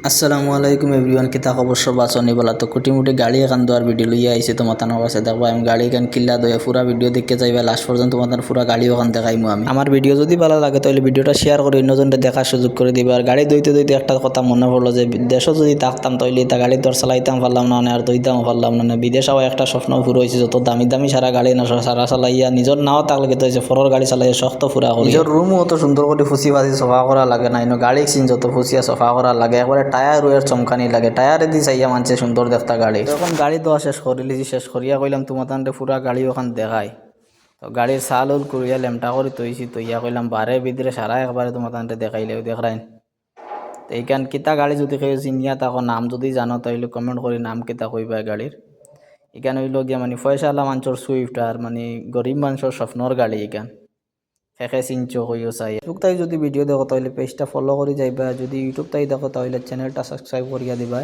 আসসালামু আলাইকুম এভরিওয়ান, কিতা খবর? সব আছনি বলা তো কুটিমুটি গাড়ি এখান দেওয়ার ভিডিও লইয়া আইসি তোমার তানোর কাছে। দেখবো আমি গাড়ি এখান কিল্লা দয়া পুরা ভিডিও দেখতে যাইবা লাস্ট পর্যন্ত তোমার পুরা গাড়ি ওখান দেখাইমু আমি। আমার ভিডিও যদি ভালো লাগে তাহলে ভিডিওটা শেয়ার করে অন্যজনকে দেখার সুযোগ করে দিবা। আর গাড়ি দইতে দইতে একটা কথা মনে পড়লো যে দেশও যদি থাকতাম তাহলে তা গাড়ি তোর চালাইতাম পারলাম না, আর দইতাম পারলাম না। বিদেশেও একটা স্বপ্ন পুরো হয়েছে, যত দামি দামি সারা গাড়ি না সারা চালাইয়া নিজের নাও থাকলে তো হয়েছে ফরর গাড়ি চালাইয়া শক্ত পুরা করি। নিজের রুমও অত সুন্দর করে ফুসি বাজি সফা করা লাগে না, গাড়ি সিন যত ফুসিয়া সফা করা লাগে একবারে টায়ার রুয়ের চমকানি লাগে। টায়ারে দি চাইয়া মানছে সুন্দর দেখতা গাড়ি। তখন গাড়ি দেওয়া শেষ করিলিছি, শেষ করিয়া কইলাম তোমার পুরা গাড়ি ওখান দেখাই। তো গাড়ির চাল উল করিয়া লেমটা করে তৈছি, তৈয়া কইলাম বারে ভিতরে সারা একবারে তোমার দেখাইলেও দেখরাইন। তো এইখান কিতা গাড়ি যদি কেউ চিনিয়া তাকে নাম যদি জানো তাহলে কমেন্ট করে নাম কিতা কইবা গাড়ির। এখানে হইল গিয়া পয়সাওয়ালা মানুষের সুইফট, আর গরিব মানুষের স্বপ্নর গাড়ি। এখান শেষে চিনচো কইও চাই। ফেসবুক তাই যদি ভিডিও দেখো তাহলে পেজটা ফলো করে যাইবা, যদি ইউটিউব তাই দেখো তাহলে চ্যানেলটা সাবস্ক্রাইব করিয়া দিবা।